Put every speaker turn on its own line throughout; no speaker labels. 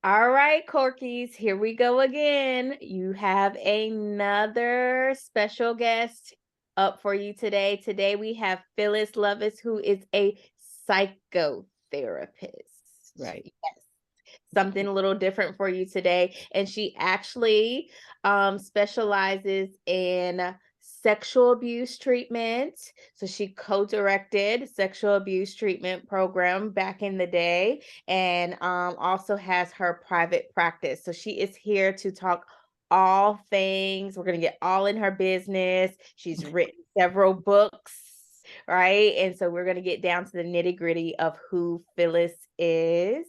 All right, Corkies, here we go again. You have another special guest up for you today. Today we have Phyllis Lovis, who is a psychotherapist.
Right.
Yes, something a little different for you today. And she actually specializes in sexual abuse treatment. So she co-directed sexual abuse treatment program back in the day, and also has her private practice. So she is here to talk all things. We're going to get all in her business. She's written several books, right? And so we're going to get down to the nitty gritty of who Phyllis is,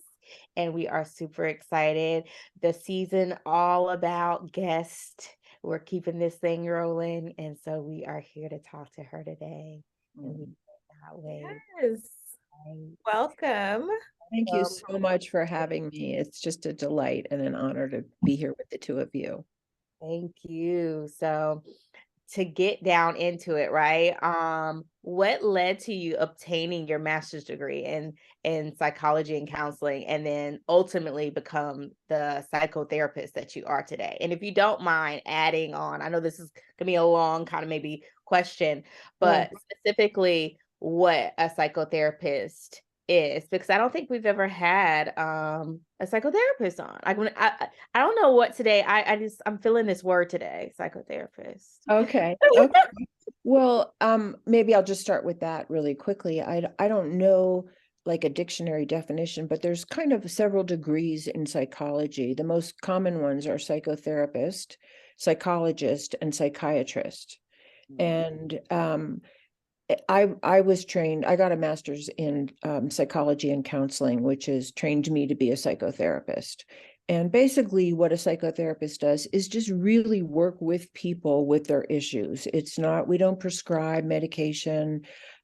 and we are super excited. The season all about guests. We're keeping this thing rolling, and so we are here to talk to her today. And we cannot wait.
Yes.
Right.
Welcome. Thank you
So
so much for having me. It's just a delight and an honor to be here with the two of you.
thank you. So to get down into it, right? What led to you obtaining your master's degree in psychology and counseling, and then ultimately become the psychotherapist that you are today? And if you don't mind adding on, I know this is gonna be a long kind of maybe question,
Oh,
but specifically what a psychotherapist is, because I don't think we've ever had a psychotherapist on. I don't know what today. I'm feeling this word today, psychotherapist.
okay. Okay. Well, maybe I'll just start with that really quickly. I don't know like a dictionary definition, but there's kind of several degrees in psychology. The most common ones are psychotherapist, psychologist, and psychiatrist. And I was trained, I got a master's in psychology and counseling, which has trained me to be a psychotherapist. And basically, what a psychotherapist does is just really work with people with their issues. It's not, we don't prescribe medication.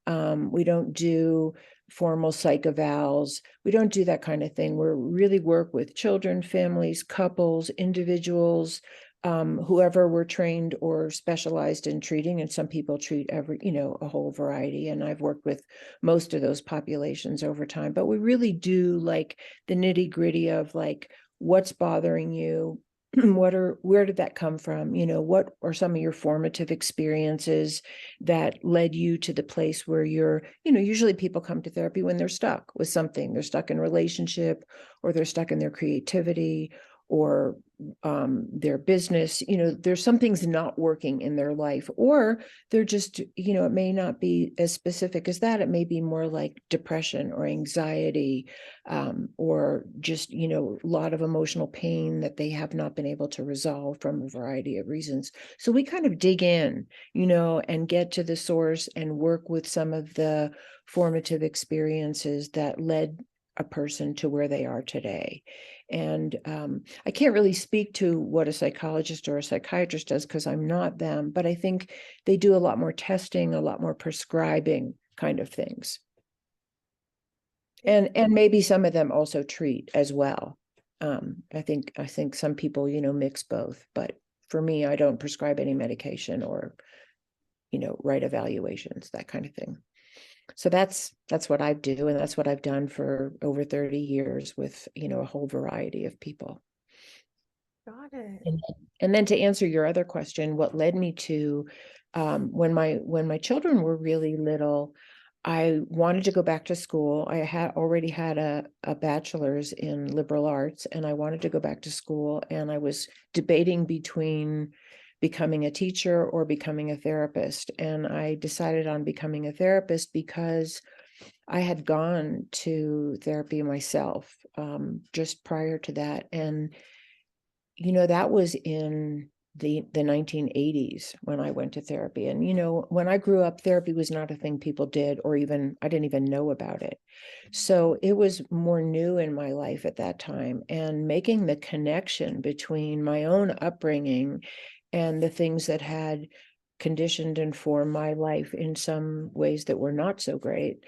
We don't do formal psych evals. We don't do that kind of thing. We really work with children, families, couples, individuals, whoever we're trained or specialized in treating. And some people treat a whole variety. And I've worked with most of those populations over time. But we really do like the nitty gritty of like, what's bothering you? Where did that come from? What are some of your formative experiences that led you to the place where usually people come to therapy when they're stuck with something. They're stuck in relationship, or they're stuck in their creativity, or their business. There's something's not working in their life, or they're just, it may not be as specific as that. It may be more like depression or anxiety, or just, a lot of emotional pain that they have not been able to resolve from a variety of reasons. So we kind of dig in, and get to the source and work with some of the formative experiences that led a person to where they are today. And I can't really speak to what a psychologist or a psychiatrist does because I'm not them, but I think they do a lot more testing, a lot more prescribing kind of things. And maybe some of them also treat as well. I think some people, mix both, but for me, I don't prescribe any medication or, write evaluations, that kind of thing. So that's what I do, and that's what I've done for over 30 years with, a whole variety of people.
Got it.
And then to answer your other question, what led me to when my children were really little, I wanted to go back to school. I had already had a bachelor's in liberal arts, and I wanted to go back to school. And I was debating between becoming a teacher or becoming a therapist. And I decided on becoming a therapist because I had gone to therapy myself just prior to that. And that was in the 1980s when I went to therapy. And, when I grew up, therapy was not a thing people did, or even, I didn't even know about it. So it was more new in my life at that time. And making the connection between my own upbringing and the things that had conditioned and formed my life in some ways that were not so great,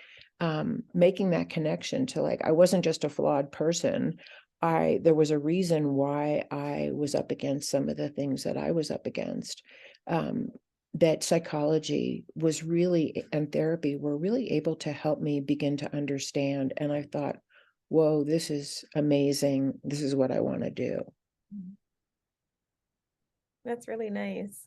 making that connection to like, I wasn't just a flawed person. There was a reason why I was up against some of the things that I was up against. That psychology was really, and therapy were really able to help me begin to understand. And I thought, whoa, this is amazing. This is what I want to do.
Mhm. That's really nice.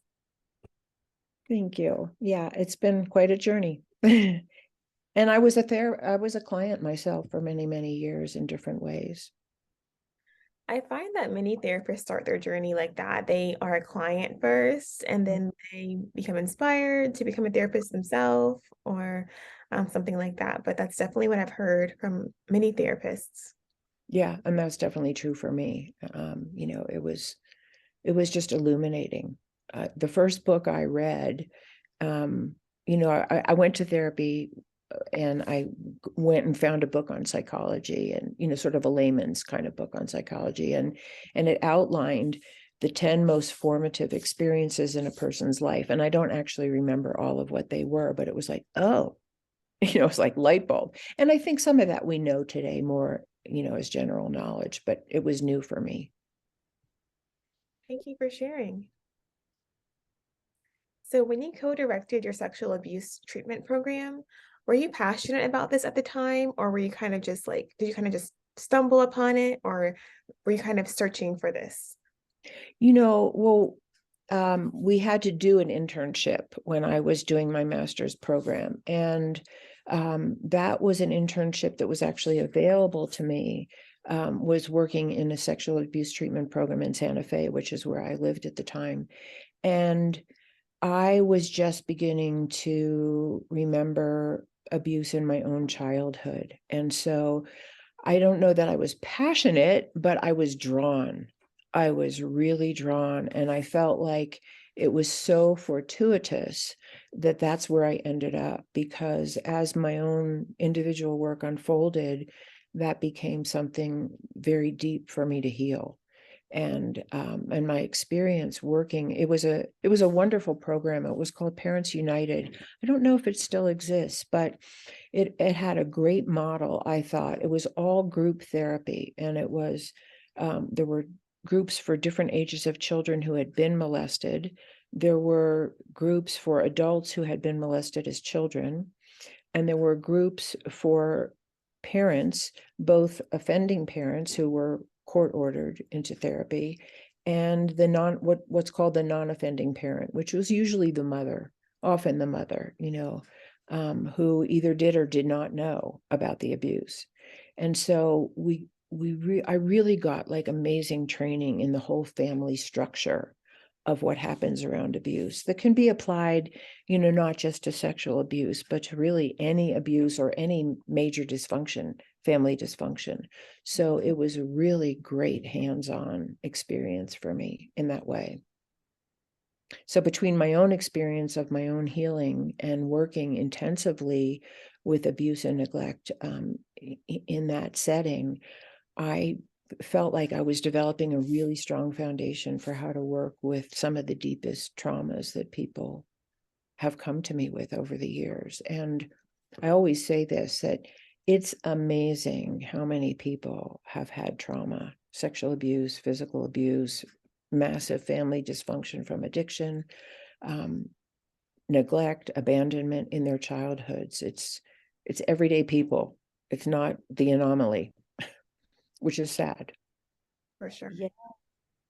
Thank you. Yeah, it's been quite a journey. And I was a client myself for many, many years in different ways.
I find that many therapists start their journey like that. They are a client first, and then they become inspired to become a therapist themselves or something like that. But that's definitely what I've heard from many therapists.
Yeah, and that's definitely true for me. It was just illuminating. The first book I read, um, I went to therapy and I went and found a book on psychology and, sort of a layman's kind of book on psychology. And it outlined the 10 most formative experiences in a person's life. And I don't actually remember all of what they were, but it was like, oh, it's like light bulb. And I think some of that we know today more, as general knowledge, but it was new for me.
Thank you for sharing. So, when you co-directed your sexual abuse treatment program, were you passionate about this at the time, or were you kind of just like, did you kind of just stumble upon it, or were you kind of searching for this?
Well, we had to do an internship when I was doing my master's program. And that was an internship that was actually available to me, was working in a sexual abuse treatment program in Santa Fe, which is where I lived at the time. And I was just beginning to remember abuse in my own childhood. And so I don't know that I was passionate, but I was drawn. I was really drawn. And I felt like it was so fortuitous that that's where I ended up, because as my own individual work unfolded, that became something very deep for me to heal. And my experience working, it was a wonderful program. It was called Parents United. I don't know if it still exists, but it had a great model. I thought it was all group therapy, and it was there were groups for different ages of children who had been molested. There were groups for adults who had been molested as children, and there were groups for parents, both offending parents who were court ordered into therapy, and the what's called the non-offending parent, which was usually the mother, often the mother, who either did or did not know about the abuse. And so I really got like amazing training in the whole family structure of what happens around abuse that can be applied, not just to sexual abuse, but to really any abuse or any major dysfunction, family dysfunction. So it was a really great hands-on experience for me in that way. So between my own experience of my own healing and working intensively with abuse and neglect, in that setting, I felt like I was developing a really strong foundation for how to work with some of the deepest traumas that people have come to me with over the years. And I always say this, that it's amazing how many people have had trauma, sexual abuse, physical abuse, massive family dysfunction from addiction, um, neglect, abandonment in their childhoods. It's everyday people. It's not the anomaly, which is sad.
For sure.
Yeah.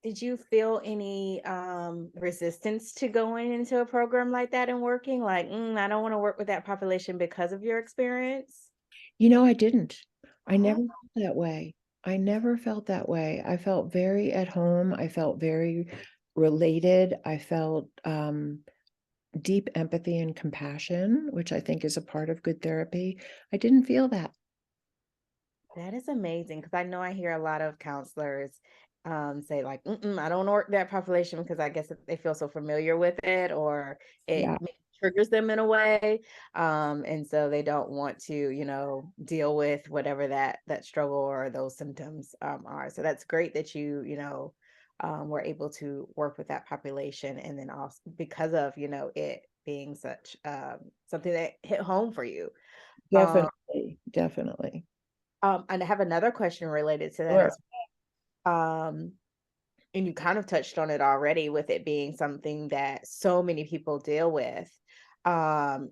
Did you feel any resistance to going into a program like that and working? Like, I don't want to work with that population because of your experience?
I didn't. I
Oh,
never felt that way. I never felt that way. I felt very at home. I felt very related. I felt deep empathy and compassion, which I think is a part of good therapy. I didn't feel that.
that is amazing, because I know I hear a lot of counselors say like, I don't work that population because I guess they feel so familiar with it, or it
Yeah,
triggers them in a way. And so they don't want to, deal with whatever that struggle or those symptoms are. So that's great that were able to work with that population. And then also because of, it being such something that hit home for you. Um,
definitely, definitely.
and I have another question related to that
Sure.
as well. And you kind of touched on it already, with it being something that so many people deal with. Um,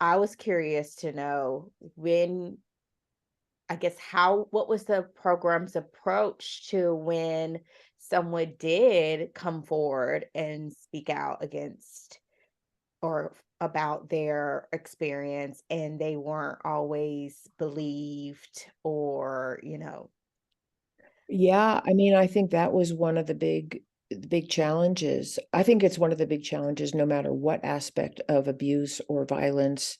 I was curious to know, when
I guess what was the program's approach to when someone did come forward and speak out against or about their experience and they weren't always believed or,
Yeah, I mean, I think that was one of the big challenges. I think it's one of the big challenges, no matter what aspect of abuse or violence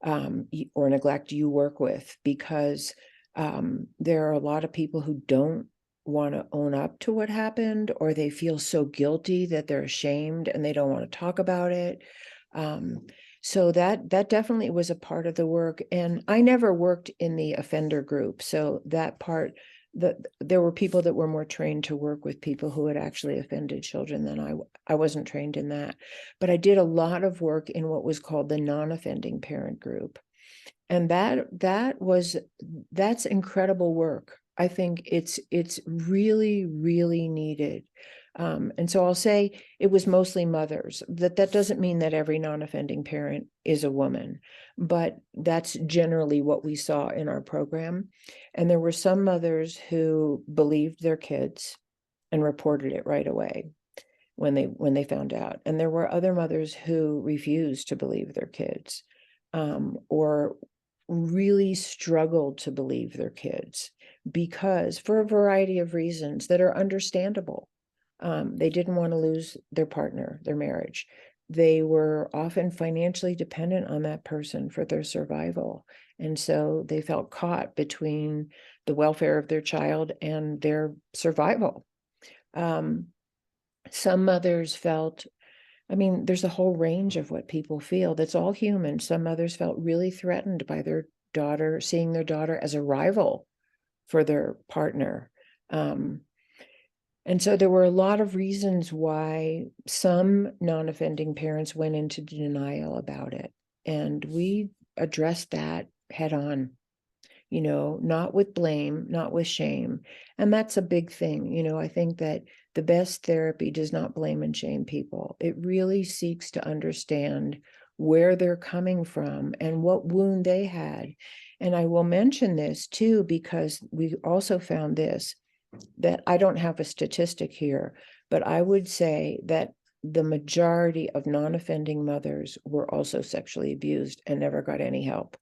or neglect you work with, because there are a lot of people who don't want to own up to what happened, or they feel so guilty that they're ashamed and they don't want to talk about it. Um, so that definitely was a part of the work. And I never worked in the offender group, so that part, that there were people that were more trained to work with people who had actually offended children than I wasn't trained in that. But I did a lot of work in what was called the non-offending parent group. And that's incredible work. I think it's really, really needed. And so I'll say it was mostly mothers. That doesn't mean that every non-offending parent is a woman, but that's generally what we saw in our program. And there were some mothers who believed their kids and reported it right away when they found out. And there were other mothers who refused to believe their kids, or really struggled to believe their kids, because for a variety of reasons that are understandable. They didn't want to lose their partner, their marriage. They were often financially dependent on that person for their survival. And so they felt caught between the welfare of their child and their survival. Um, some mothers felt, I mean, there's a whole range of what people feel. That's all human. Some mothers felt really threatened by their daughter, seeing their daughter as a rival for their partner. And so there were a lot of reasons why some non-offending parents went into denial about it. And we addressed that head on, not with blame, not with shame. And that's a big thing. I think that the best therapy does not blame and shame people. It really seeks to understand where they're coming from and what wound they had. And I will mention this too, because we also found this, that I don't have a statistic here, but I would say that the majority of non-offending mothers were also sexually abused and never got any help.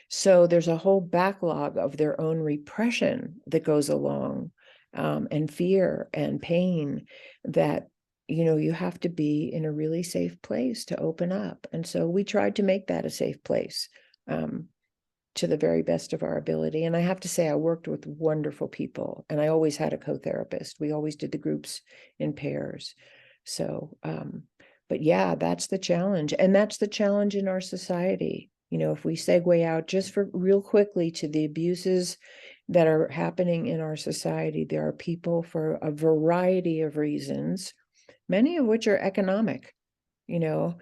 So there's a whole backlog of their own repression that goes along, and fear and pain, that you have to be in a really safe place to open up. And so we tried to make that a safe place, to the very best of our ability. And I have to say, I worked with wonderful people, and I always had a co-therapist. We always did the groups in pairs. So, but yeah, that's the challenge. And that's the challenge in our society. If we segue out just for real quickly to the abuses that are happening in our society, there are people for a variety of reasons, many of which are economic, you know,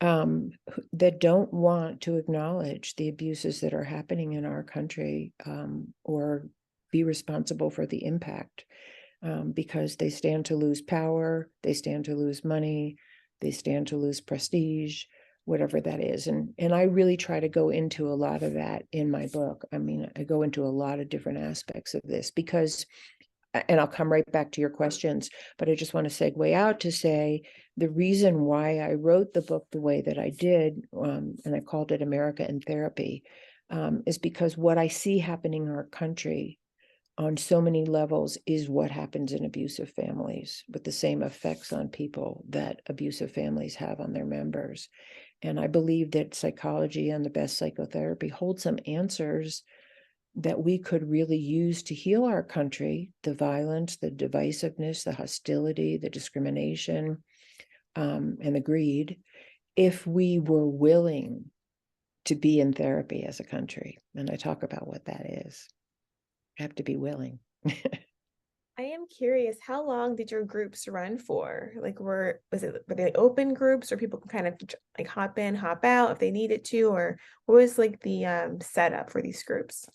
that don't want to acknowledge the abuses that are happening in our country, or be responsible for the impact, because they stand to lose power, they stand to lose money, they stand to lose prestige, whatever that is. And I really try to go into a lot of that in my book. I mean, I go into a lot of different aspects of this because, and I'll come right back to your questions, but I just want to segue out to say the reason why I wrote the book the way that I did, and I called it America in Therapy, is because what I see happening in our country on so many levels is what happens in abusive families, with the same effects on people that abusive families have on their members. And I believe that psychology and the best psychotherapy hold some answers that we could really use to heal our country, the violence, the divisiveness, the hostility, the discrimination, and the greed, if we were willing to be in therapy as a country. And I talk about what that is. You have to be willing.
I am curious, how long did your groups run for? Like, were they open groups, or people can kind of like hop in, hop out if they needed to, or what was like the setup for these groups?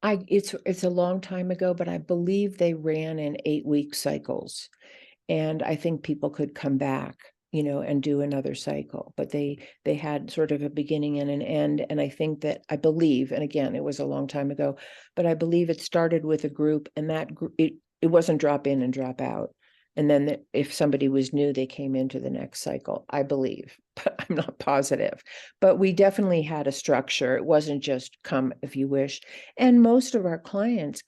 It's a long time ago, but I believe they ran in 8-week cycles. And I think people could come back and do another cycle. But they had sort of a beginning and an end. And I think that, I believe, and again, it was a long time ago, but I believe it started with a group, and that it wasn't drop in and drop out. And then if somebody was new, they came into the next cycle, I believe, but I'm not positive. But we definitely had a structure. It wasn't just come if you wish. And most of our clients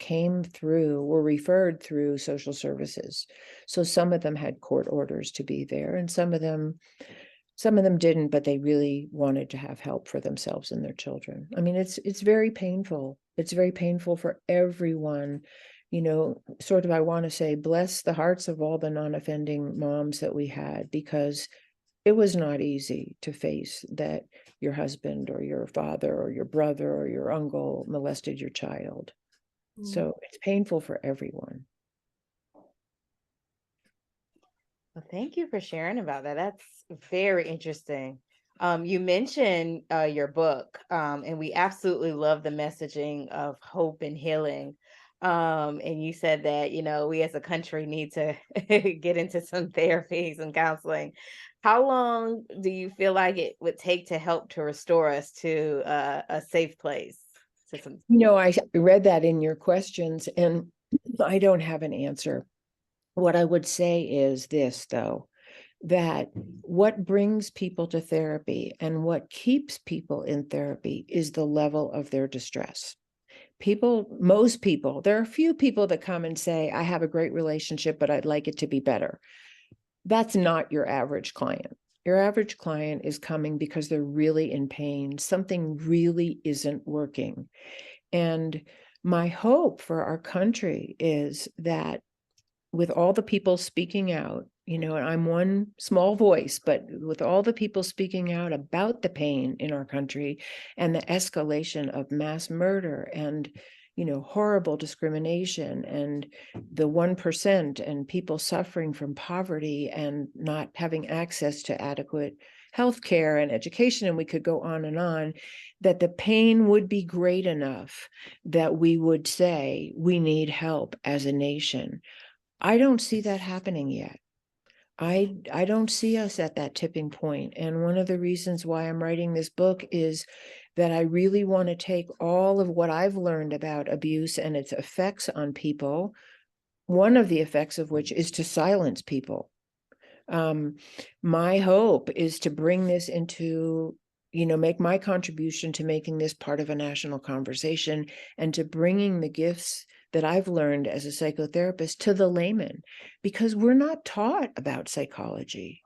were referred through social services. So some of them had court orders to be there, and some of them didn't, but they really wanted to have help for themselves and their children. I mean, it's very painful. It's very painful for everyone. Sort of, I want to say, bless the hearts of all the non-offending moms that we had, because it was not easy to face that your husband or your father or your brother or your uncle molested your child. So it's painful for everyone.
Well, thank you for sharing about that. That's very interesting. You mentioned your book, and we absolutely love the messaging of hope and healing. And you said that, we as a country need to get into some therapies and counseling. How long do you feel like it would take to help to restore us to a safe place? To some...
I read that in your questions, and I don't have an answer. What I would say is this, though, that what brings people to therapy and what keeps people in therapy is the level of their distress. Most people, there are a few people that come and say, I have a great relationship, but I'd like it to be better. That's not your average client. Your average client is coming because they're really in pain. Something really isn't working. And my hope for our country is that with all the people speaking out, and I'm one small voice, but with all the people speaking out about the pain in our country and the escalation of mass murder and, horrible discrimination and the 1% and people suffering from poverty and not having access to adequate health care and education, and we could go on, that the pain would be great enough that we would say we need help as a nation. I don't see that happening yet. I don't see us at that tipping point. And one of the reasons why I'm writing this book is that I really want to take all of what I've learned about abuse and its effects on people, one of the effects of which is to silence people. My hope is to bring this into, make my contribution to making this part of a national conversation and to bringing the gifts that I've learned as a psychotherapist to the layman, because we're not taught about psychology.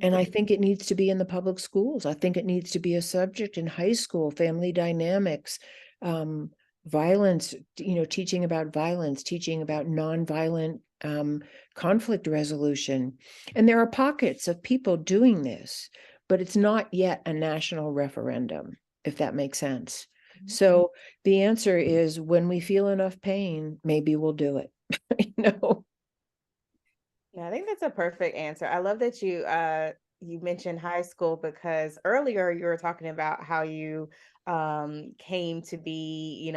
And I think it needs to be in the public schools. I think it needs to be a subject in high school, family dynamics, violence, teaching about violence, teaching about nonviolent conflict resolution. And there are pockets of people doing this, but it's not yet a national referendum, if that makes sense. So the answer is, when we feel enough pain, maybe we'll do it.
Yeah, I think that's a perfect answer. I love that you mentioned high school, because earlier you were talking about how you came to be,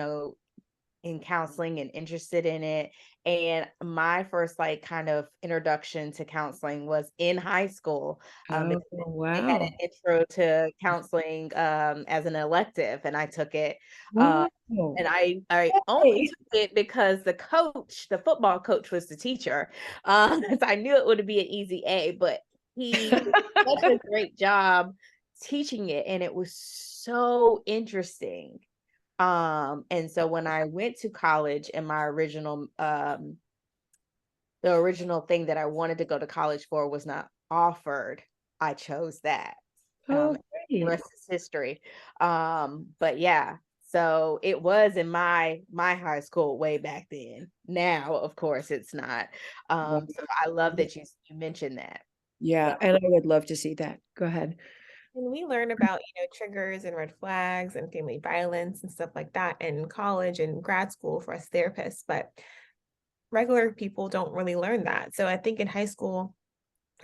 in counseling and interested in it. And my first kind of introduction to counseling was in high school.
Oh,
They had an
wow.
intro to counseling as an elective, and I took it.
Wow.
And I only took it because the football coach was the teacher. So I knew it would be an easy A, but he did such a great job teaching it, and it was so interesting. And so when I went to college, and my the original thing that I wanted to go to college for was not offered, I chose that.
Oh,
The
great.
rest is history. But yeah, so it was in my high school way back then. Now, of course, it's not.
Wow.
So I love that you mentioned that.
Yeah, and I would love to see that. Go ahead.
And we learn about, triggers and red flags and family violence and stuff like that in college and grad school for us therapists, but regular people don't really learn that. So I think in high school,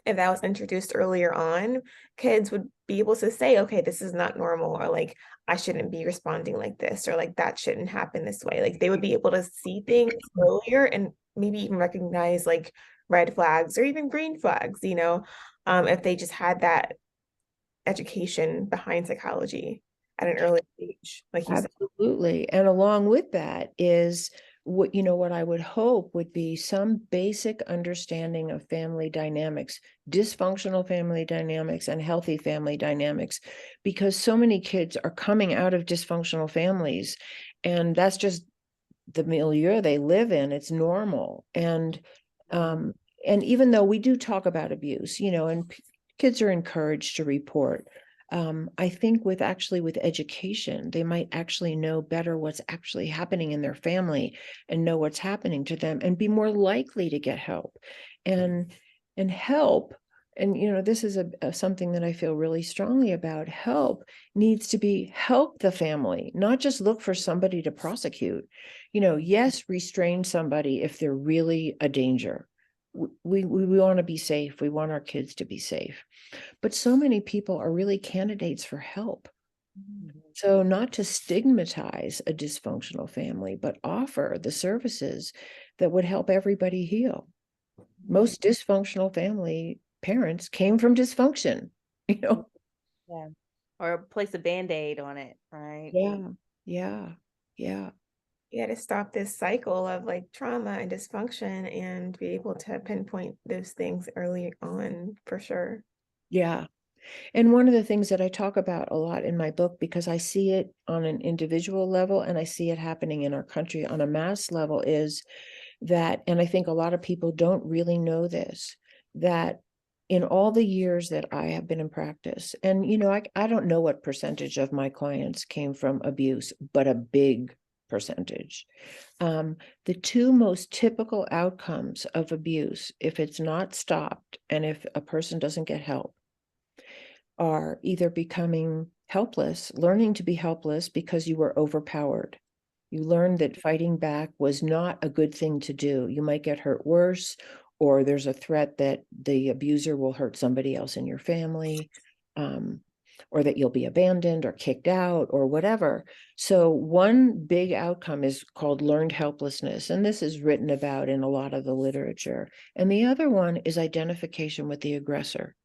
if that was introduced earlier on, kids would be able to say, okay, this is not normal, or like, I shouldn't be responding like this, or like, that shouldn't happen this way. Like, they would be able to see things earlier and maybe even recognize like red flags or even green flags, if they just had that education behind psychology at an early age, like you said.
Absolutely. And along with that is what I would hope would be some basic understanding of family dynamics, dysfunctional family dynamics and healthy family dynamics, because so many kids are coming out of dysfunctional families, and that's just the milieu they live in. It's normal. And even though we do talk about abuse, and kids are encouraged to report, I think with education, they might actually know better what's actually happening in their family and know what's happening to them and be more likely to get help. And help, and this is something that I feel really strongly about. Help needs to be help the family, not just look for somebody to prosecute. Yes, restrain somebody if they're really a danger. We want to be safe. We want our kids to be safe. But so many people are really candidates for help. So not to stigmatize a dysfunctional family, but offer the services that would help everybody heal. Most dysfunctional family parents came from dysfunction,
Yeah. Or place a Band-Aid on it, right?
Yeah.
You got to stop this cycle of like trauma and dysfunction and be able to pinpoint those things early on, for sure.
Yeah. And one of the things that I talk about a lot in my book, because I see it on an individual level and I see it happening in our country on a mass level, is that, and I think a lot of people don't really know this, that in all the years that I have been in practice, and I don't know what percentage of my clients came from abuse, but a big percentage. The two most typical outcomes of abuse, if it's not stopped and if a person doesn't get help, are either becoming helpless, learning to be helpless because you were overpowered. You learned that fighting back was not a good thing to do. You might get hurt worse, or there's a threat that the abuser will hurt somebody else in your family, or that you'll be abandoned or kicked out or whatever. So one big outcome is called learned helplessness, and this is written about in a lot of the literature. And the other one is identification with the aggressor.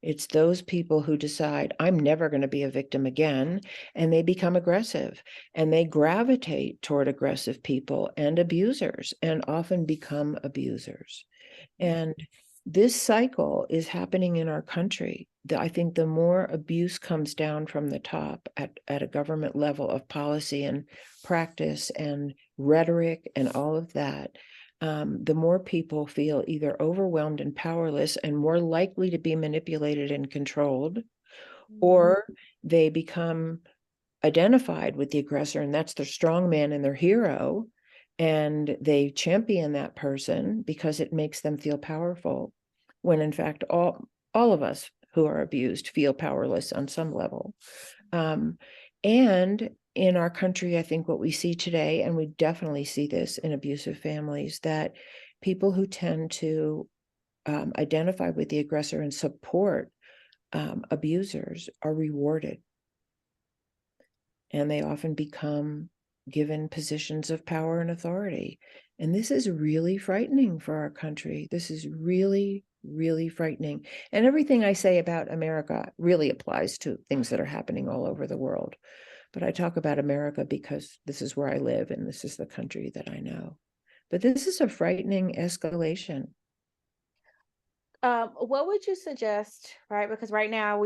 It's those people who decide, I'm never going to be a victim again, and they become aggressive, and they gravitate toward aggressive people and abusers, and often become abusers. And this cycle is happening in our country. I think the more abuse comes down from the top at a government level of policy and practice and rhetoric and all of that, the more people feel either overwhelmed and powerless and more likely to be manipulated and controlled, or they become identified with the aggressor, and that's their strong man and their hero, and they champion that person because it makes them feel powerful, when in fact all of us who are abused feel powerless on some level. And in our country, I think what we see today, and we definitely see this in abusive families, that people who tend to identify with the aggressor and support abusers are rewarded. And they often become given positions of power and authority. And this is really frightening for our country. This is really, really frightening. And everything I say about America really applies to things that are happening all over the world. But I talk about America because this is where I live and this is the country that I know. But this is a frightening escalation.
What would you suggest, right? Because right now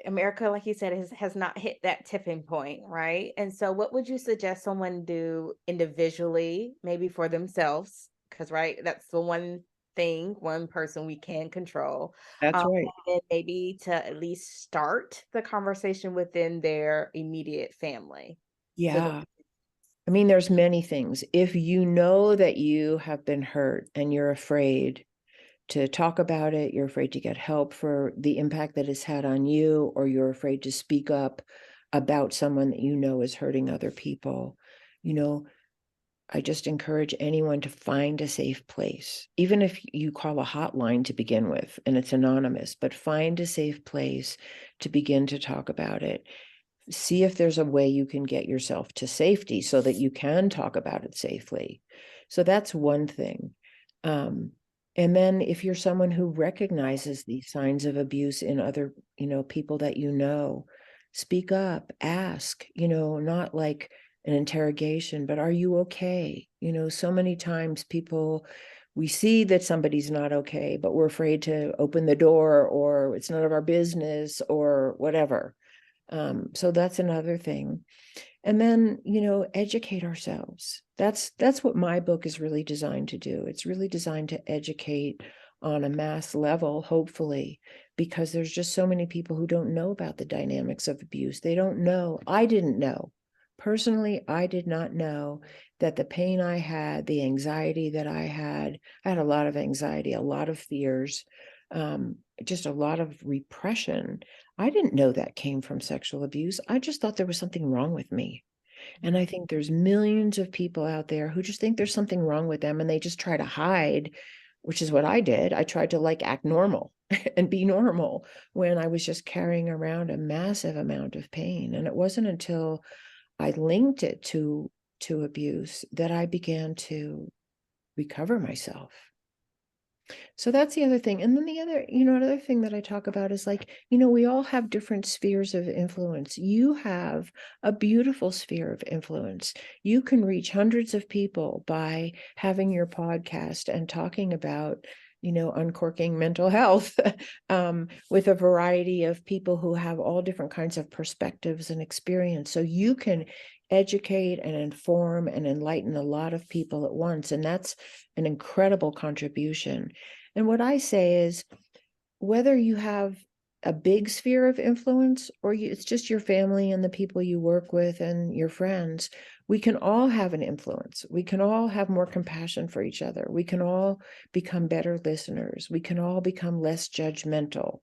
America, like you said, has not hit that tipping point, right? And so what would you suggest someone do individually, maybe for themselves? Because, right, that's the one person we can control.
That's right.
And maybe to at least start the conversation within their immediate family.
Yeah. I mean, there's many things. If you know that you have been hurt and you're afraid to talk about it, you're afraid to get help for the impact that it's had on you, or you're afraid to speak up about someone that you know is hurting other people, I just encourage anyone to find a safe place, even if you call a hotline to begin with and it's anonymous, but find a safe place to begin to talk about it. See if there's a way you can get yourself to safety so that you can talk about it safely. So that's one thing. And then if you're someone who recognizes these signs of abuse in other, people that speak up, ask, not like an interrogation, but are you okay? So many times we see that somebody's not okay, but we're afraid to open the door, or it's none of our business, or whatever. So that's another thing. And then, educate ourselves. That's what my book is really designed to do. It's really designed to educate on a mass level, hopefully, because there's just so many people who don't know about the dynamics of abuse. They don't know. I didn't know. Personally, I did not know that the pain I had, the anxiety that I had a lot of anxiety, a lot of fears, just a lot of repression. I didn't know that came from sexual abuse. I just thought there was something wrong with me. And I think there's millions of people out there who just think there's something wrong with them, and they just try to hide, which is what I did. I tried to like act normal and be normal when I was just carrying around a massive amount of pain. And it wasn't until I linked it to abuse that I began to recover myself. So that's the other thing. And then the other, another thing that I talk about is like, we all have different spheres of influence. You have a beautiful sphere of influence. You can reach hundreds of people by having your podcast and talking about, uncorking mental health with a variety of people who have all different kinds of perspectives and experience. So you can educate and inform and enlighten a lot of people at once. And that's an incredible contribution. And what I say is, whether you have a big sphere of influence or it's just your family and the people you work with and your friends, we can all have an influence. We can all have more compassion for each other. We can all become better listeners. We can all become less judgmental.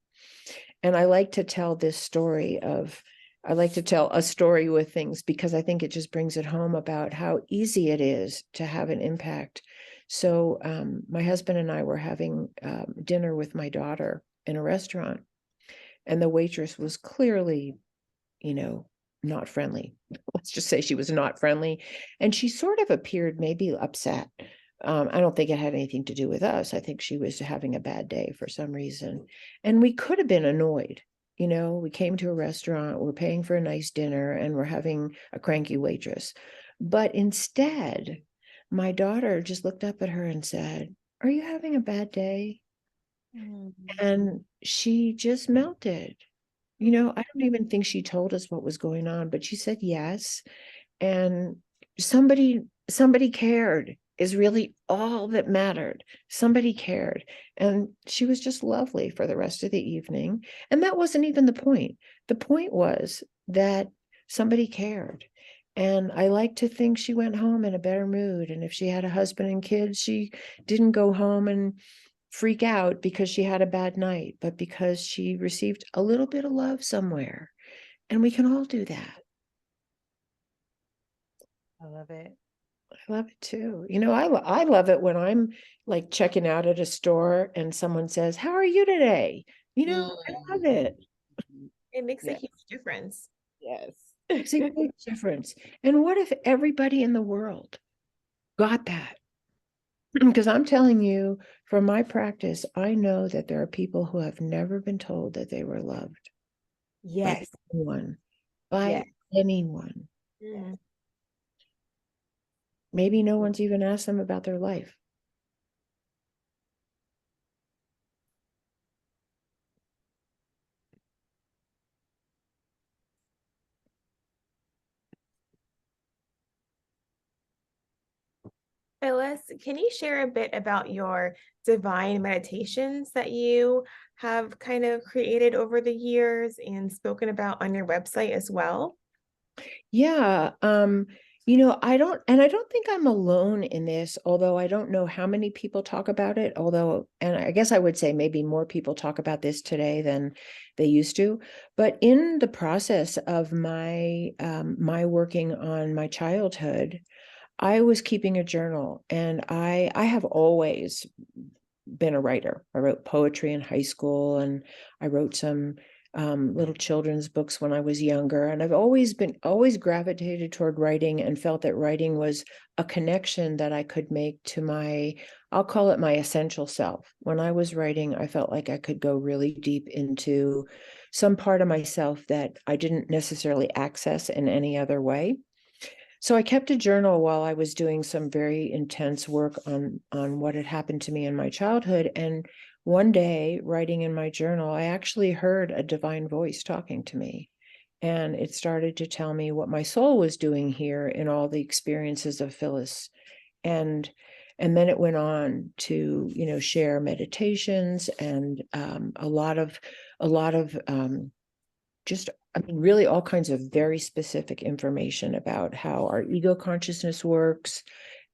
And I like to tell a story with things because I think it just brings it home about how easy it is to have an impact. So my husband and I were having dinner with my daughter in a restaurant, and the waitress was clearly, not friendly. Let's just say she was not friendly. And she sort of appeared maybe upset. I don't think it had anything to do with us. I think she was having a bad day for some reason. And we could have been annoyed. We came to a restaurant, we're paying for a nice dinner, and we're having a cranky waitress. But instead, my daughter just looked up at her and said, "Are you having a bad day?" And she just melted. I don't even think she told us what was going on, but she said yes. And somebody cared is really all that mattered. Somebody cared. And she was just lovely for the rest of the evening. And that wasn't even the point. The point was that somebody cared. And I like to think she went home in a better mood. And if she had a husband and kids, she didn't go home and freak out because she had a bad night, but because she received a little bit of love somewhere. And we can all do that.
I love it.
I love it too. I love it when I'm like checking out at a store and someone says, "How are you today?" I love it.
It makes a
Yes.
huge difference.
Yes.
It's a big difference. And what if everybody in the world got that? Because I'm telling you, from my practice, I know that there are people who have never been told that they were loved by
Yes.
anyone, by
Yes.
anyone.
Mm.
Maybe no one's even asked them about their life.
Phyllis, can you share a bit about your divine meditations that you have kind of created over the years and spoken about on your website as well?
Yeah. I don't think I'm alone in this, although I don't know how many people talk about it, and I guess I would say maybe more people talk about this today than they used to. But in the process of my working on my childhood, I was keeping a journal, and I have always been a writer. I wrote poetry in high school, and I wrote some little children's books when I was younger. And I've always gravitated toward writing and felt that writing was a connection that I could make to my, I'll call it my essential self. When I was writing, I felt like I could go really deep into some part of myself that I didn't necessarily access in any other way. So I kept a journal while I was doing some very intense work on what had happened to me in my childhood. And one day, writing in my journal, I actually heard a divine voice talking to me. And it started to tell me what my soul was doing here in all the experiences of Phyllis. And then it went on to, share meditations and a lot of just, really all kinds of very specific information about how our ego consciousness works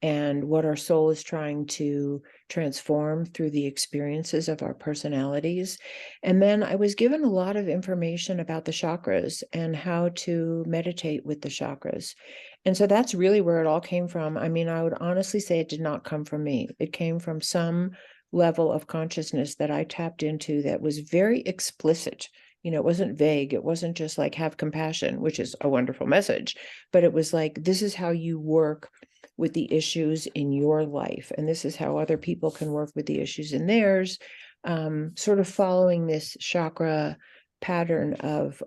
and what our soul is trying to transform through the experiences of our personalities. And then I was given a lot of information about the chakras and how to meditate with the chakras. And so that's really where it all came from. I mean, I would honestly say it did not come from me. It came from some level of consciousness that I tapped into that was very explicit. It wasn't vague. It wasn't just like have compassion, which is a wonderful message, but it was like, this is how you work with the issues in your life. And this is how other people can work with the issues in theirs, sort of following this chakra pattern of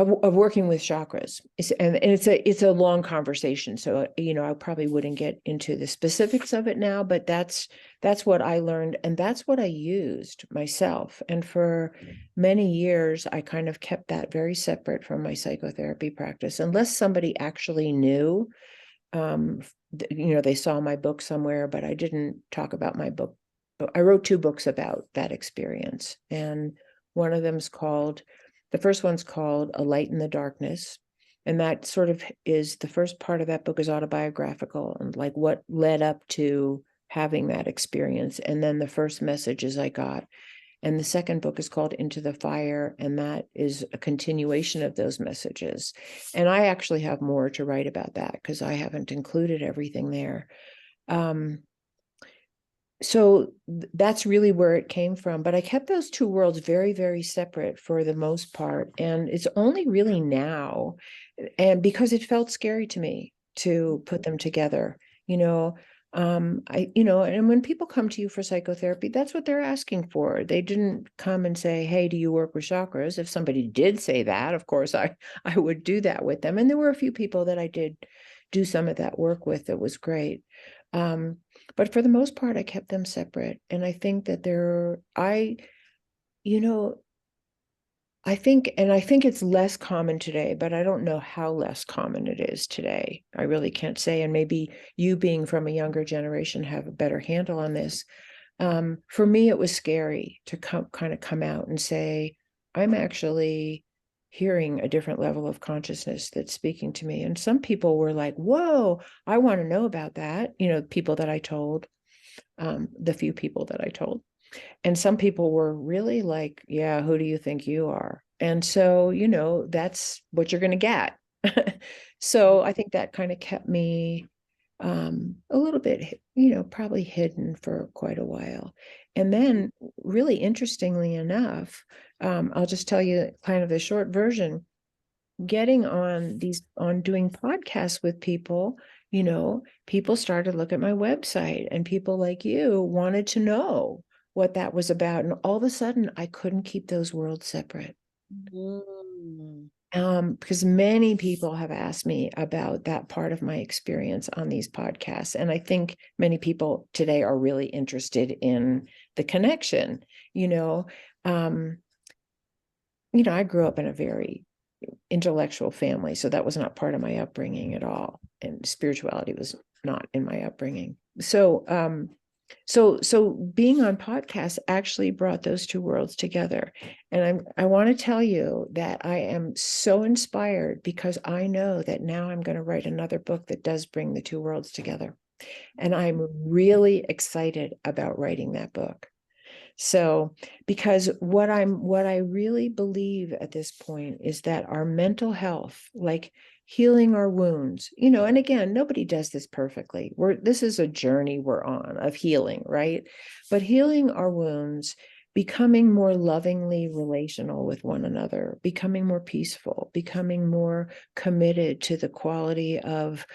working with chakras. It's a long conversation. So, I probably wouldn't get into the specifics of it now, but that's what I learned. And that's what I used myself. And for many years, I kind of kept that very separate from my psychotherapy practice, unless somebody actually knew, they saw my book somewhere, but I didn't talk about my book. I wrote 2 books about that experience. And one of them's the first one's called A Light in the Darkness. And that sort of is, the first part of that book is autobiographical and like what led up to having that experience. And then the first messages I got. And the second book is called Into the Fire. And that is a continuation of those messages. And I actually have more to write about that because I haven't included everything there. So that's really where it came from. But I kept those 2 worlds very, very separate for the most part. And it's only really now, and because it felt scary to me to put them together, and when people come to you for psychotherapy, that's what they're asking for. They didn't come and say, hey, do you work with chakras? If somebody did say that, of course, I would do that with them. And there were a few people that I did do some of that work with. That was great. But for the most part, I kept them separate. And I think that I think it's less common today, but I don't know how less common it is today. I really can't say. And maybe you, being from a younger generation, have a better handle on this. For me, it was scary to come out and say, I'm actually hearing a different level of consciousness that's speaking to me. And some people were like, whoa, I want to know about that. People that I told, the few people that I told. And some people were really like, yeah, who do you think you are? And so, that's what you're going to get. So I think that kind of kept me a little bit, probably hidden for quite a while. And then really interestingly enough, I'll just tell you kind of the short version, getting on doing podcasts with people, people started to look at my website, and people like you wanted to know what that was about. And all of a sudden I couldn't keep those worlds separate. Because many people have asked me about that part of my experience on these podcasts. And I think many people today are really interested in the connection. I grew up in a very intellectual family, so that was not part of my upbringing at all. And spirituality was not in my upbringing. So being on podcasts actually brought those 2 worlds together. And I want to tell you that I am so inspired because I know that now I'm going to write another book that does bring the 2 worlds together. And I'm really excited about writing that book. So, because what I really believe at this point is that our mental health, like healing our wounds, and again, nobody does this perfectly. This is a journey we're on of healing, right? But healing our wounds, becoming more lovingly relational with one another, becoming more peaceful, becoming more committed to the quality of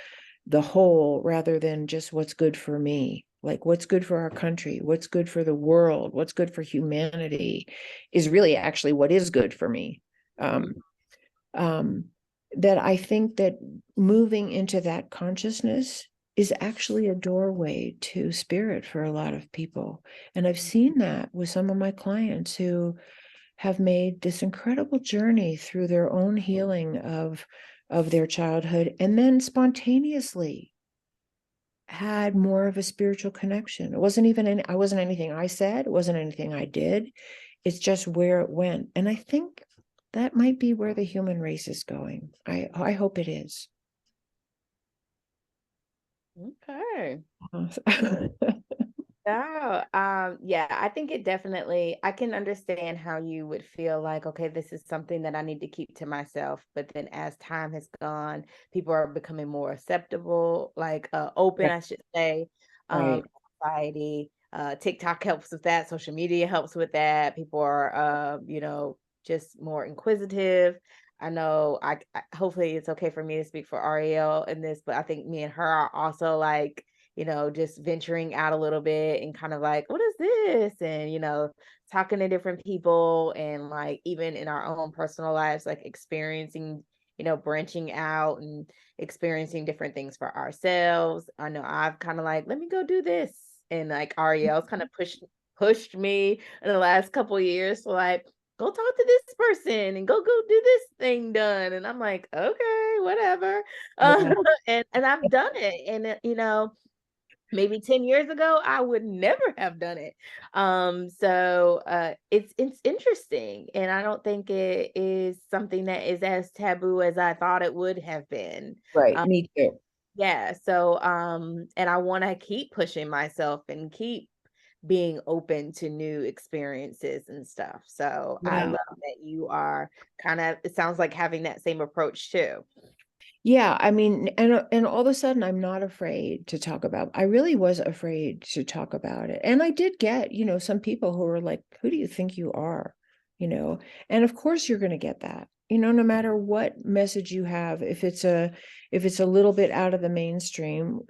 the whole rather than just what's good for me. Like what's good for our country, what's good for the world, what's good for humanity is really actually what is good for me. That I think that moving into that consciousness is actually a doorway to spirit for a lot of people. And I've seen that with some of my clients who have made this incredible journey through their own healing of their childhood, and then spontaneously had more of a spiritual connection. It wasn't even I wasn't anything I said, it wasn't anything I did. It's just where it went. And I think that might be where the human race is going. I hope it is.
Okay. Yeah, I think it definitely, I can understand how you would feel like, okay, this is something that I need to keep to myself. But then as time has gone, people are becoming more acceptable, like open, I should say.
Right.
Society, TikTok helps with that, social media helps with that. People are just more inquisitive. I know hopefully it's okay for me to speak for Ariel in this, but I think me and her are also like, just venturing out a little bit and kind of like, what is this? And, talking to different people and like even in our own personal lives, like experiencing, branching out and experiencing different things for ourselves. I know I've kind of like, let me go do this. And like Ariel's kind of pushed me in the last couple of years to like, go talk to this person and go do this thing done. And I'm like, okay, whatever.
Yeah.
And I've done it. And, maybe 10 years ago, I would never have done it. So it's interesting. And I don't think it is something that is as taboo as I thought it would have been.
Right.
Um,
Me too.
yeah. So and I want to keep pushing myself and keep being open to new experiences and stuff. So I
Yeah.
love that you are kind of, it sounds like having that same approach too.
Yeah, I mean, and all of a sudden I'm not afraid to talk about. I really was afraid to talk about it. And I did get, some people who were like, who do you think you are? And of course you're going to get that. No matter what message you have, if it's a little bit out of the mainstream,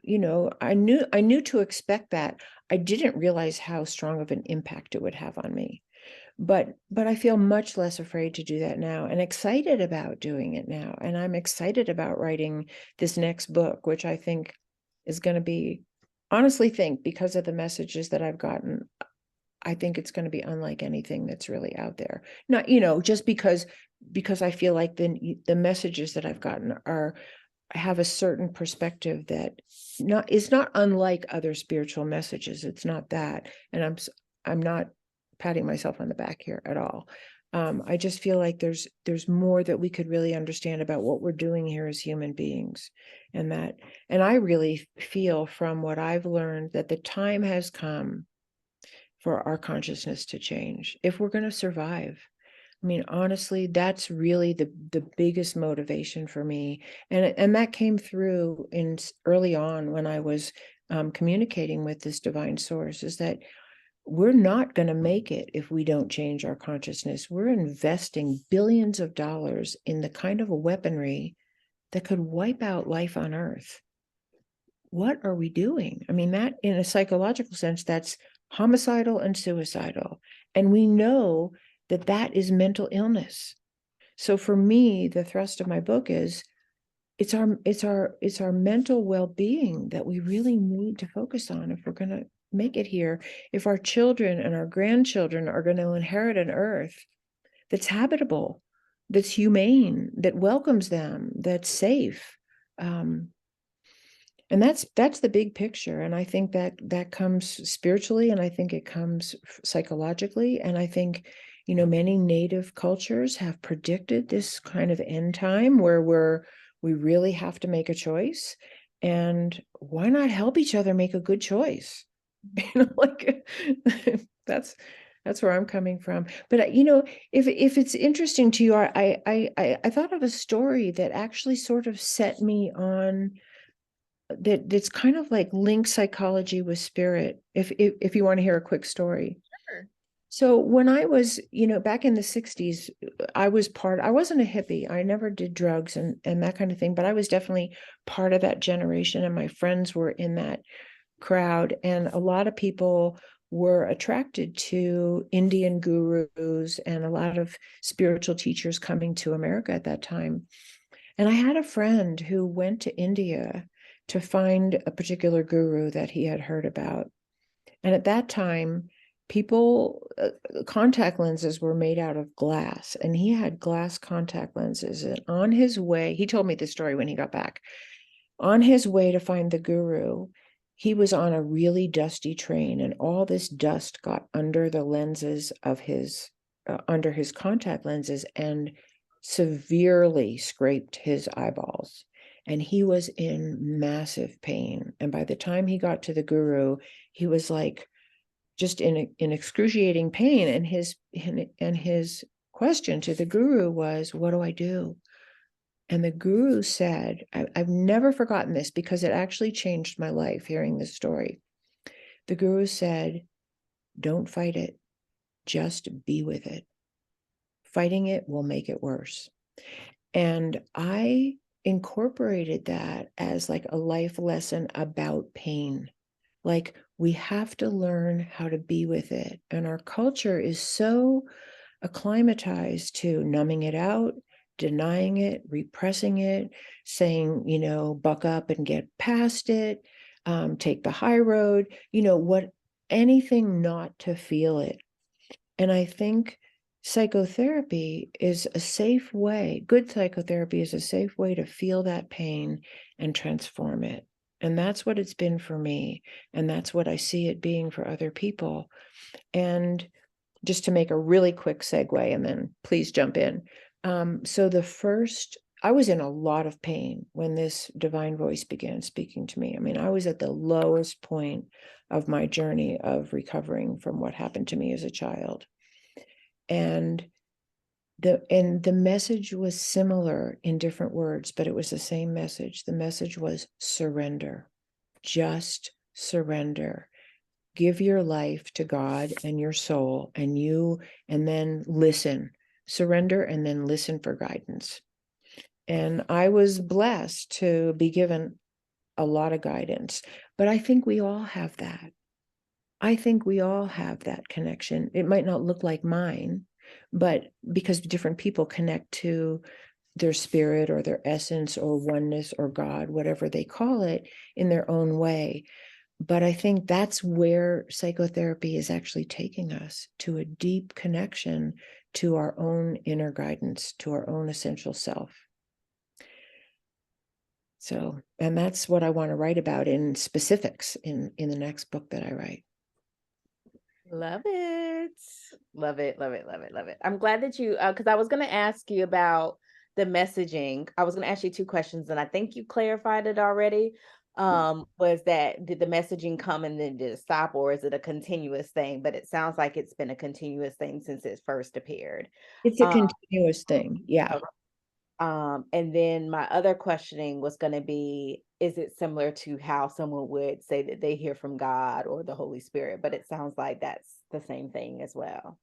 I knew to expect that. I didn't realize how strong of an impact it would have on me. But I feel much less afraid to do that now and excited about doing it now. And I'm excited about writing this next book, which I think is going to be, honestly think, because of the messages that I've gotten, I think it's going to be unlike anything that's really out there. Not, just because I feel like the messages that I've gotten have a certain perspective that is not unlike other spiritual messages. It's not that. And I'm not patting myself on the back here at all. I just feel like there's more that we could really understand about what we're doing here as human beings. And I really feel from what I've learned that the time has come for our consciousness to change if we're going to survive. I mean, honestly, that's really the biggest motivation for me. And that came through early on when I was communicating with this divine source, is that we're not going to make it if we don't change our consciousness. We're investing billions of dollars in the kind of a weaponry that could wipe out life on Earth. What are we doing? I mean, that in a psychological sense, that's homicidal and suicidal. And we know that that is mental illness. So for me, the thrust of my book is it's our mental well-being that we really need to focus on if we're going to make it here. If our children and our grandchildren are going to inherit an earth that's habitable, that's humane, that welcomes them, that's safe. And that's the big picture. And I think that comes spiritually, and I think it comes psychologically. And I think, many native cultures have predicted this kind of end time where we really have to make a choice. And why not help each other make a good choice? Like that's where I'm coming from. But if it's interesting to you, I thought of a story that actually sort of set me on that's kind of like link psychology with spirit. If you want to hear a quick story.
Sure.
So when I was, back in the 60s, I wasn't a hippie. I never did drugs and that kind of thing, but I was definitely part of that generation, and my friends were in that crowd. And a lot of people were attracted to Indian gurus and a lot of spiritual teachers coming to America at that time. And I had a friend who went to India to find a particular guru that he had heard about. And at that time, contact lenses were made out of glass, and he had glass contact lenses. And on his way, he told me this story when he got back. On his way to find the guru, he was on a really dusty train, and all this dust got under the lenses of under his contact lenses and severely scraped his eyeballs. And he was in massive pain. And by the time he got to the guru, he was like just in excruciating pain. And his question to the guru was, "What do I do?" And the guru said, I've never forgotten this because it actually changed my life hearing this story. The guru said, "Don't fight it, just be with it. Fighting it will make it worse." And I incorporated that as like a life lesson about pain. Like, we have to learn how to be with it. And our culture is so acclimatized to numbing it out, denying it, repressing it, saying, buck up and get past it, take the high road, anything not to feel it. And I think psychotherapy is a safe way, good psychotherapy is a safe way to feel that pain and transform it. And that's what it's been for me. And that's what I see it being for other people. And just to make a really quick segue, and then please jump in. So I was in a lot of pain when this divine voice began speaking to me. I mean, I was at the lowest point of my journey of recovering from what happened to me as a child. And the message was similar in different words, but it was the same message. The message was surrender. Just surrender. Give your life to God and your soul, and then listen. Surrender and then listen for guidance. And I was blessed to be given a lot of guidance, but I think we all have that. I think we all have that connection. It might not look like mine, but because different people connect to their spirit or their essence or oneness or God, whatever they call it, in their own way. But I think that's where psychotherapy is actually taking us, to a deep connection to our own inner guidance, to our own essential self. So, and that's what I want to write about in specifics in the next book that I write.
Love it. Love it. Love it. Love it. Love it. I'm glad that you, because I was going to ask you about the messaging. I was going to ask you two questions, and I think you clarified it already. Was that, did the messaging come and then did it stop, or is it a continuous thing? But it sounds like it's been a continuous thing since it first appeared.
It's a continuous thing. Yeah.
And then my other questioning was going to be, is it similar to how someone would say that they hear from God or the Holy Spirit? But it sounds like that's the same thing as well.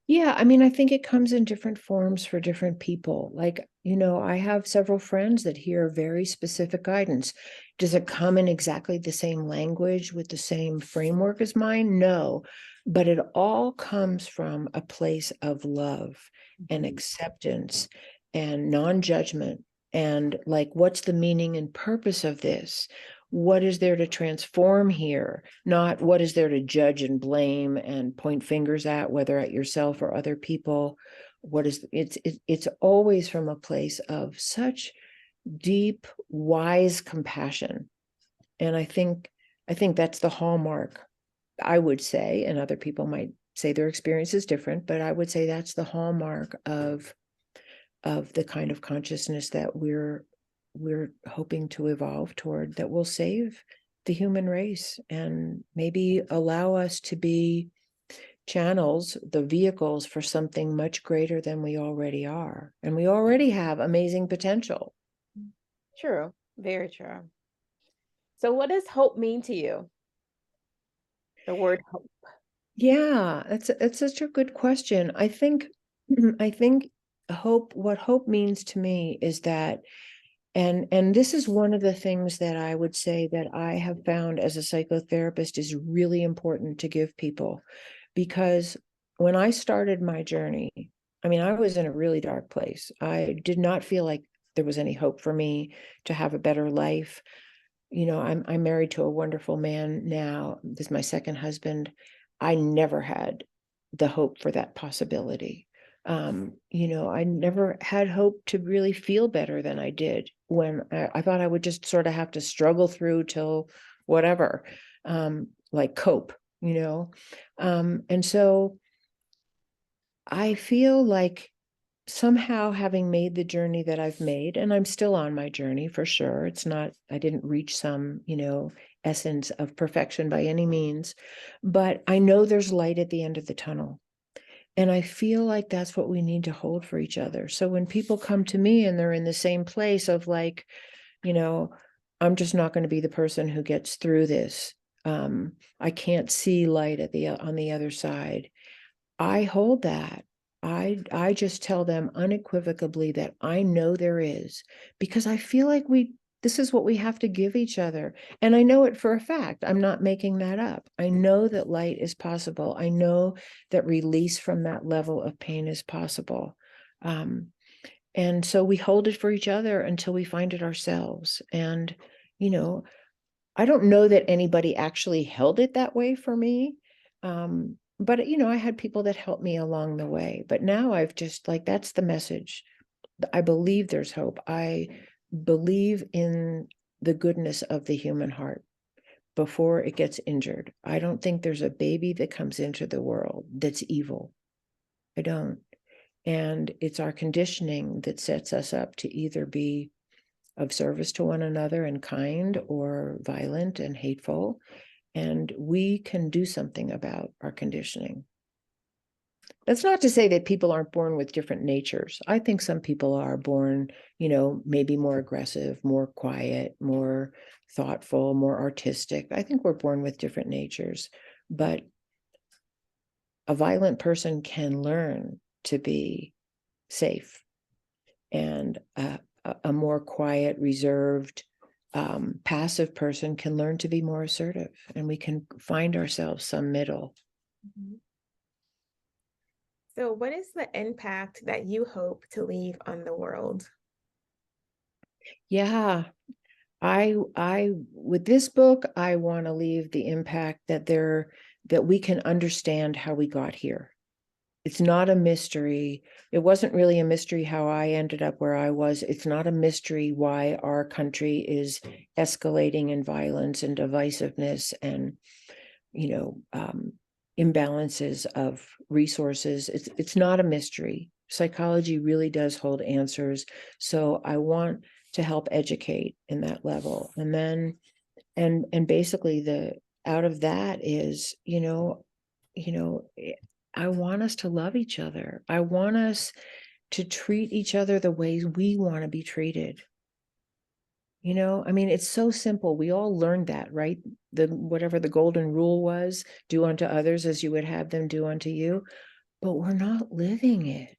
Yeah, I mean, I think it comes in different forms for different people. Like, I have several friends that hear very specific guidance. Does it come in exactly the same language with the same framework as mine? No, but it all comes from a place of love and acceptance and non-judgment. And like, what's the meaning and purpose of this? What is there to transform here? Not what is there to judge and blame and point fingers at, whether at yourself or other people. It's always from a place of such deep, wise compassion. And I think that's the hallmark, I would say, and other people might say their experience is different, but I would say that's the hallmark of the kind of consciousness that we're hoping to evolve toward, that will save the human race and maybe allow us to be channels, the vehicles for something much greater than we already are. And we already have amazing potential.
True. Very true. So what does hope mean to you? The word hope.
Yeah, that's such a good question. I think I think what hope means to me is that, and this is one of the things that I would say that I have found as a psychotherapist is really important to give people, because when I started my journey, I mean, I was in a really dark place. I did not feel like there was any hope for me to have a better life. I'm married to a wonderful man now. This is my second husband. I never had the hope for that possibility. I never had hope to really feel better than I did when I thought I would just sort of have to struggle through till whatever, like cope, you know. And so I feel like somehow, having made the journey that I've made, and I'm still on my journey for sure. It's not, I didn't reach some, essence of perfection by any means, but I know there's light at the end of the tunnel. And I feel like that's what we need to hold for each other. So when people come to me and they're in the same place of like, you know, I'm just not going to be the person who gets through this. I can't see light on the other side. I hold that. I just tell them unequivocally that I know there is, because I feel like this is what we have to give each other. And I know it for a fact. I'm not making that up. I know that light is possible. I know that release from that level of pain is possible. And so we hold it for each other until we find it ourselves. And, you know, I don't know that anybody actually held it that way for me. But I had people that helped me along the way. But now I've just like, that's the message. I believe there's hope. I believe in the goodness of the human heart before it gets injured. I don't think there's a baby that comes into the world that's evil. I don't. And it's our conditioning that sets us up to either be of service to one another and kind, or violent and hateful. And we can do something about our conditioning. That's not to say that people aren't born with different natures. I think some people are born, maybe more aggressive, more quiet, more thoughtful, more artistic. I think we're born with different natures. But a violent person can learn to be safe, and a more quiet, reserved, passive person can learn to be more assertive, and we can find ourselves some middle.
Mhm. So what is the impact that you hope to leave on the world?
Yeah, I with this book, I want to leave the impact that we can understand how we got here. It's not a mystery. It wasn't really a mystery how I ended up where I was. It's not a mystery why our country is escalating in violence and divisiveness and, imbalances of resources. It's not a mystery. Psychology really does hold answers. So I want to help educate in that level. And then, and basically out of that is, I want us to love each other. I want us to treat each other the ways we want to be treated. I mean, it's so simple. We all learned that, right? Whatever the golden rule was, do unto others as you would have them do unto you. But we're not living it.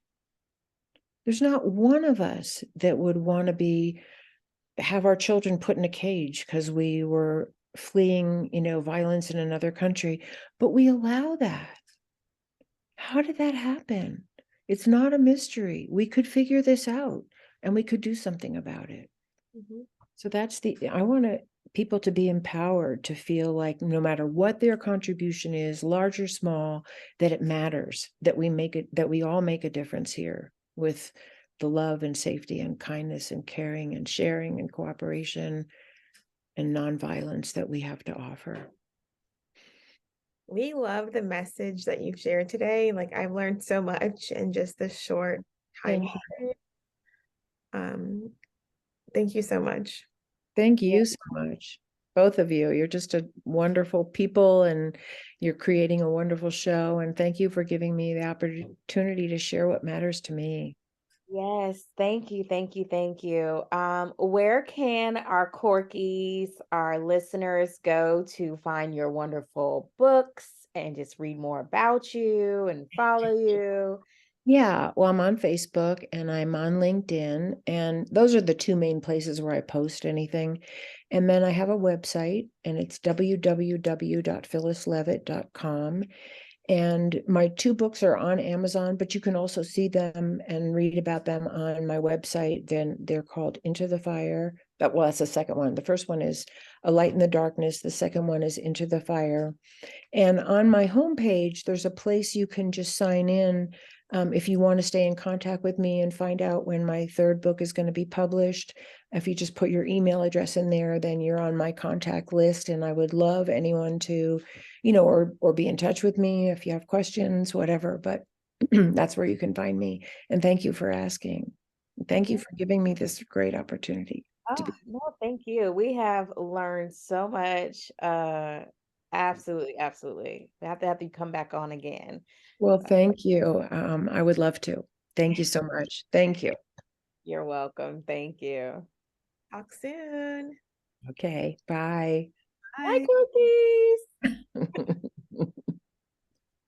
There's not one of us that would want to have our children put in a cage because we were fleeing, violence in another country. But we allow that. How did that happen? It's not a mystery. We could figure this out, and we could do something about it.
Mhm.
So I want people to be empowered to feel like no matter what their contribution is, large or small, that it matters, that we all make a difference here with the love and safety and kindness and caring and sharing and cooperation and nonviolence that we have to offer.
We love the message that you've shared today. Like I've learned so much in just this short time
Thank you.
period. Thank you so much.
Thank you so much. Both of you. You're just a wonderful people, and you're creating a wonderful show. And thank you for giving me the opportunity to share what matters to me.
Yes, thank you, thank you, thank you. Where can our Corkies, our listeners go to find your wonderful books and just read more about you and follow you?
Yeah, well, I'm on Facebook and I'm on LinkedIn, and those are the two main places where I post anything. And then I have a website, and it's www.phyllisleavitt.com. And my two books are on Amazon, but you can also see them and read about them on my website. Then they're called Into the Fire. Well, that's the second one. The first one is A Light in the Darkness. The second one is Into the Fire. And on my homepage, there's a place you can just sign in if you want to stay in contact with me and find out when my third book is going to be published. If you just put your email address in there, then you're on my contact list. And I would love anyone to, or be in touch with me if you have questions, whatever. But that's where you can find me. And thank you for asking. Thank you for giving me this great opportunity to
Oh,
be.
no, thank you. We have learned so much. Absolutely, absolutely. We have you come back on again.
Well, thank you. I would love to. Thank you so much. Thank you.
You're welcome. Thank you.
Talk soon.
Okay, bye.
Bye,
Bye.
cookies.